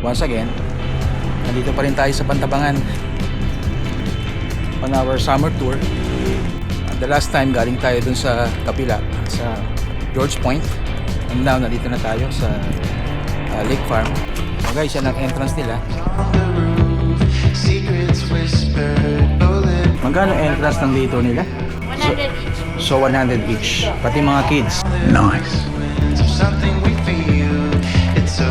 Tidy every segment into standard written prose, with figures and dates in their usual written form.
once again, nandito pa rin tayo sa Pantabangan on our summer tour. The last time galing tayo dun sa kapila, sa George Point, and now nandito na tayo sa Lake Farm. So guys, yan ang entrance nila. Magkano entrance ng dito nila? 100 each. So 100 each, pati mga kids. Nice. Something we feel, it's so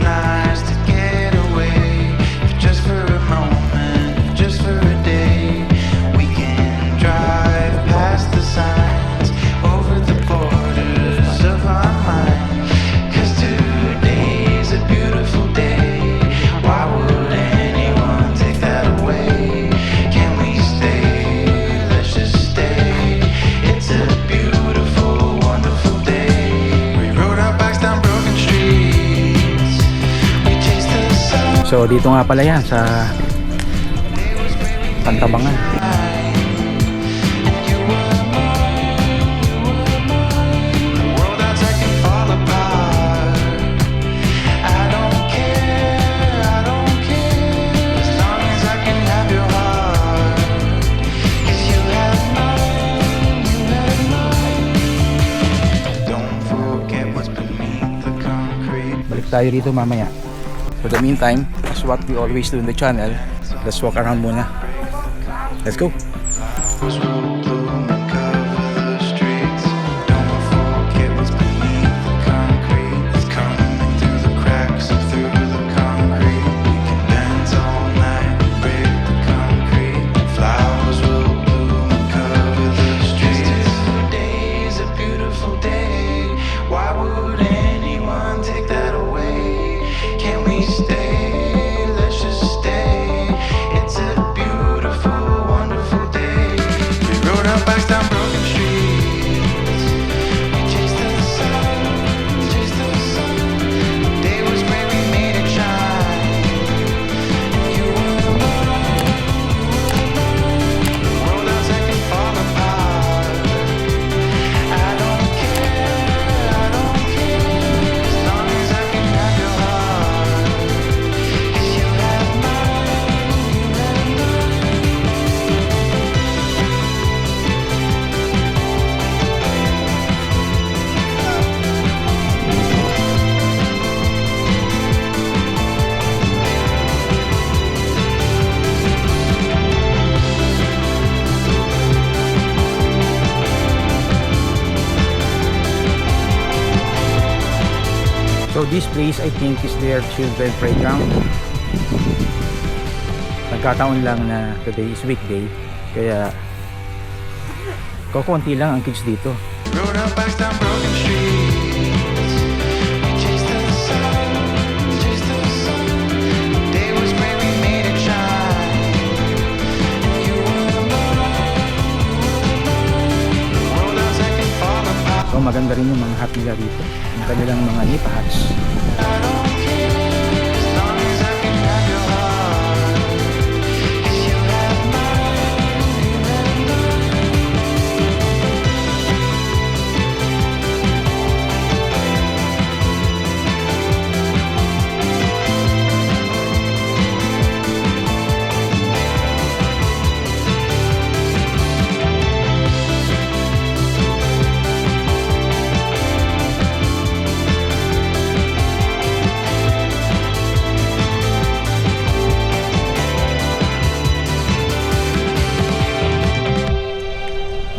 nice to get away, just for a moment, just for a day. We can drive past the signs, over the borders of our mind, 'cause today's a beautiful day. Why would anyone take that away? Can we stay? Let's just stay. It's a beautiful, wonderful day. We rode our bikes down broken streets. We chased the sun. So dito nga pala yan sa Pantabangan. And you were mine. The world outside can fall apart. I don't care, as long as I can have your heart. 'Cause you have mine, you have mine. Don't forget what's beneath the concrete. Balik tayo dito mamaya. For the meantime, as what we always do in the channel, let's walk around muna. Let's go. Flowers will bloom and cover the streets. Don't forget what's beneath the concrete. It's coming through the cracks and through the concrete. We can dance all night, break the concrete. Flowers will bloom and cover the streets. Today's a beautiful day. Why would anyone take that away? Can we stay? Let's just stay. It's a beautiful, wonderful day. We rode our bikes down broken streets. We chased the sun, chased the sun. The day was great, we made it shine. And you were mine, the world outside can fall apart. I don't care, as long as I can have your heart. 'Cause you have mine, you have mine. So this place I think is their children playground. Nagkataon lang na today is weekday, kaya kukunti lang ang kids dito. Rode our bikes down broken streets. We chased the sun, chased the sun. The day was great, we made it shine. And you were mine, the world outside can fall apart. So maganda rin yung mga hat nila dito, yung kanilang mga nipa hats. I don't care, as long as I can have your heart. 'Cause you have mine, you have mine.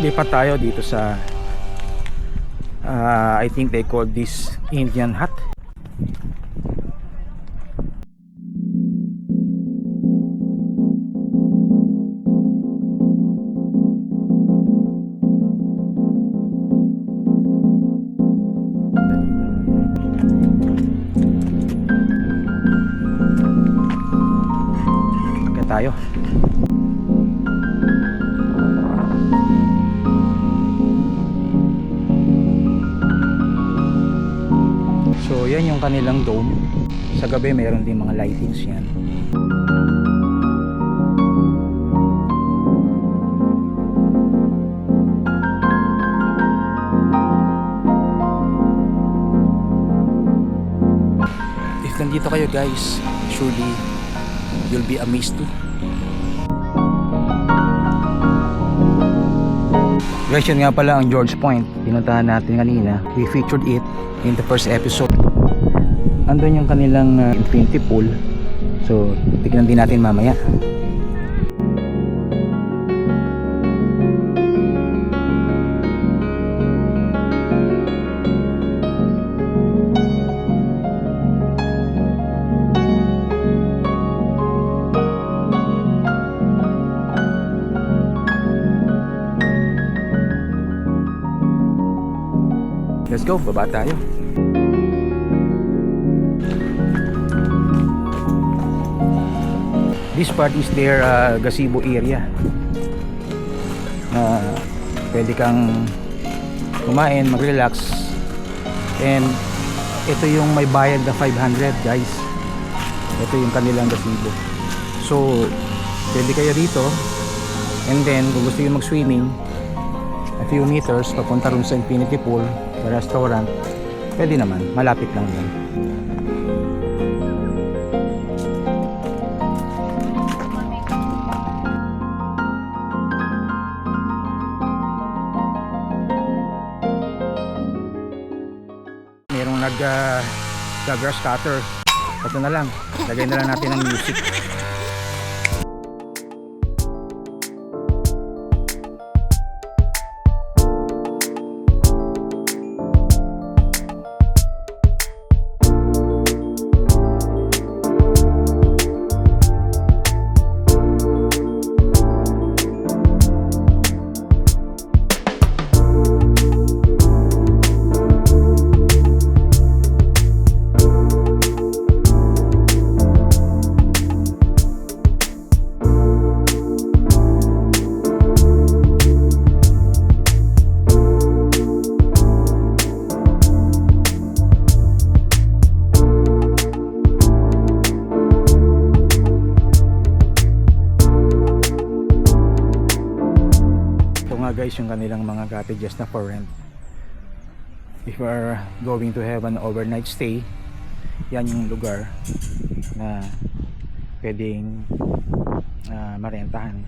Lipat tayo dito sa I think they call this Indian hut. Akit tayo. So yan yung kanilang dome. Sa gabi mayroon din mga lightings yan. If nandito kayo guys surely you'll be amazed too. Guys, yun nga pala ang George Point. Pinuntahan natin kanina. We featured it in the first episode. Andun yung kanilang infinity pool. So, tignan din natin mamaya. Let's go, baba tayo. This part is their gazebo area. Pwede kang kumain, mag-relax. And ito yung may bayad na 500 guys. Ito yung kanilang gazebo. So, pwede kayo dito. And then, kung gusto nyo mag-swimming, a few meters, papunta rin sa infinity pool, sa restaurant, pwede naman, malapit lang yan. Merong grass cutter. Ito na lang, lagay na lang natin ang music. Guys, yung kanilang mga cottages na for rent. If you are going to have an overnight stay, yan yung lugar na pwedeng marentahan.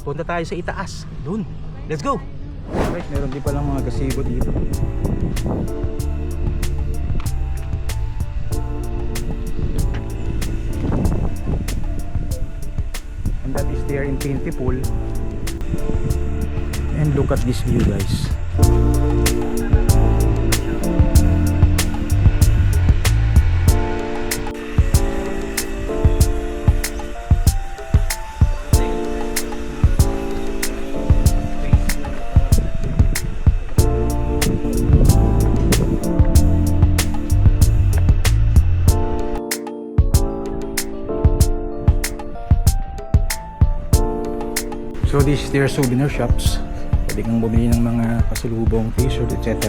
Punta tayo sa itaas. Doon. Let's go! Guys, meron din palang mga gazebo dito. That is their infinity pool. And look at this view guys. So this is their souvenir shops. Pwede kang bumili ng mga pasalubong, t-shirt, etc.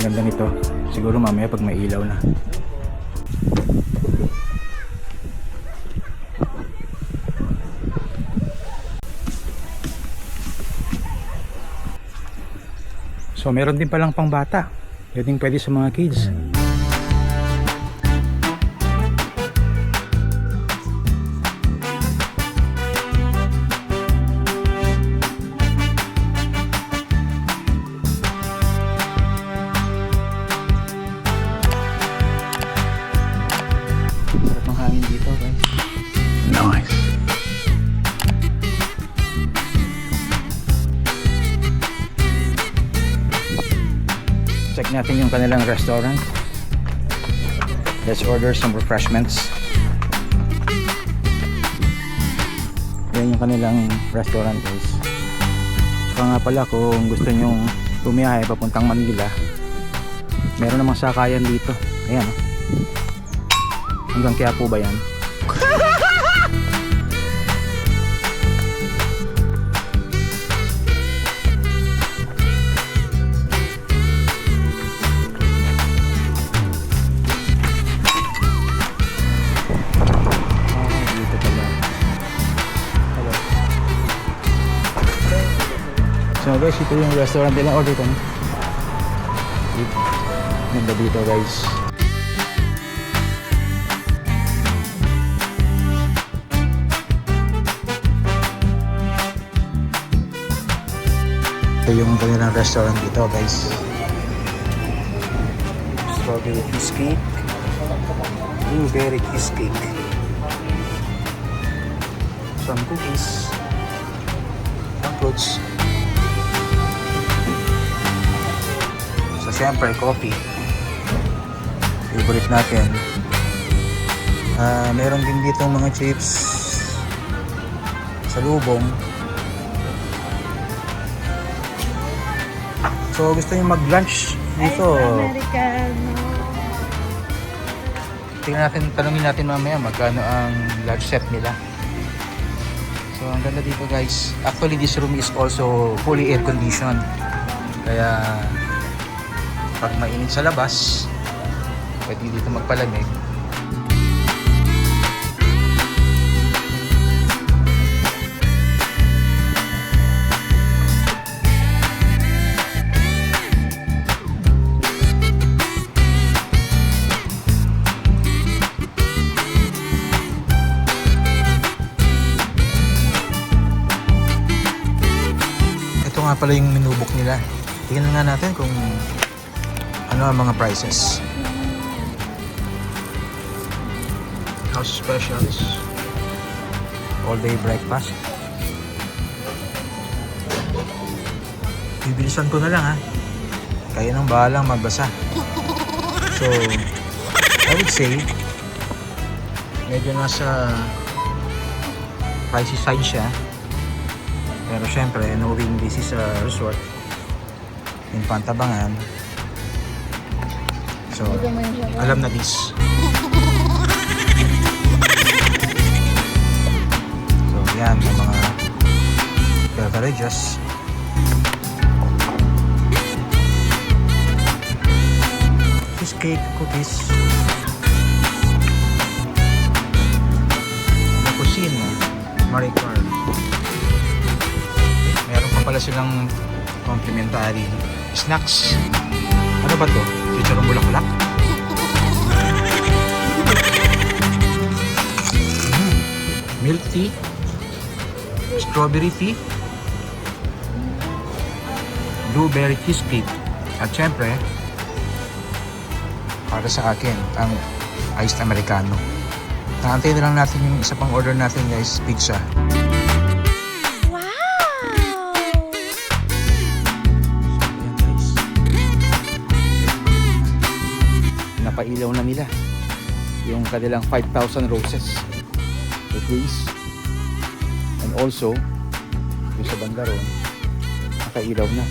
Ganda nito. Siguro mamaya pag may ilaw na. So meron din palang pang bata. Pwede sa mga kids. Nice. Check natin yung kanilang restaurant. Let's order some refreshments. Yan yung kanilang restaurant guys. So nga pala kung gusto nyong bumiyahe papuntang Manila, meron namang sakayan dito. Ayan. Hanggang Quiapo ba yan? Ayan o guys, ito yung restaurant nila. Order ko na. Ganda dito guys. Ito yung kanilang restaurant dito guys. Strawberry cheesecake, blueberry cheesecake, some cookies, some fruits. So syempre coffee, favorite natin. Meron din dito mga chips, salubong. So gusto niyo mag-lunch dito? Americano. Tingnan natin, tanungin natin mamaya magkano ang lunch set nila. So ang ganda dito guys. Actually this room is also fully air conditioned. Kaya pag mainit sa labas, pwede dito magpalamig. Ito nga pala yung minubok nila. Tingnan nga natin kung ano ang mga prices. House specials, all day breakfast. Bibilisan ko na lang ha. Kayo nang bahalang magbasa. So, I would say medyo nasa pricey side siya. Pero syempre, knowing this is a resort in Pantabangan, so alam na this. So yan, may mga beverages. Cheesecake, cookies. Kusina, Marie Claire. Meron pa pala silang complimentary snacks. Ano ba to? Chicharong bulaklak? Milk tea, strawberry tea, blueberry cheesecake, at syempre para sa akin ang iced americano. Naantay na lang natin yung isa pang order natin guys, pizza. Napailaw na nila yung kanilang 5,000 roses degrees, and also yung sa banda ron nakailaw na.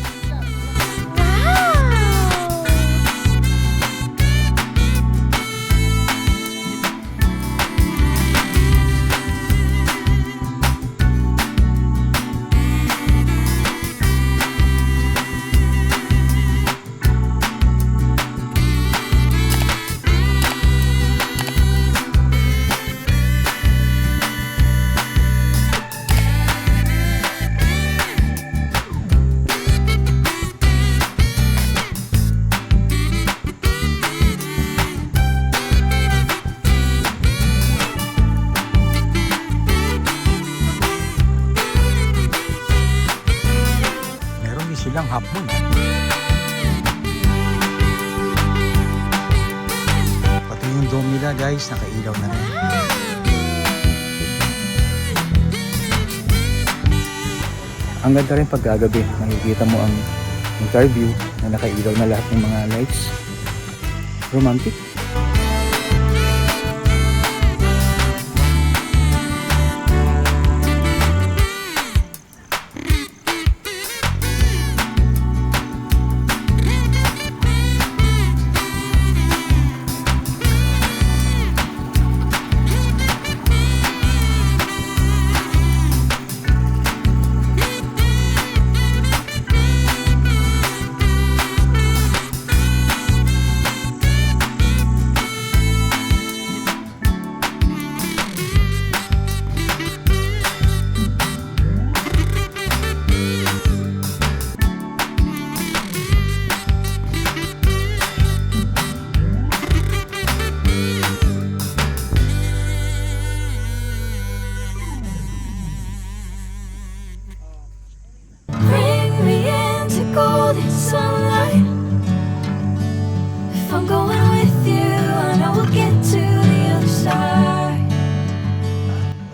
Silang hapon. Pati yung dome nila guys, nakailaw na rin. Ang ganda rin pagkagabi, makikita mo ang entire view na nakailaw na lahat ng mga lights. Romantic.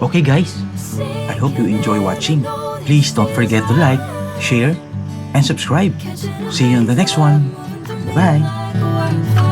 Okay guys, I hope you enjoy watching. Please don't forget to like, share, and subscribe. See you on the next one. Bye!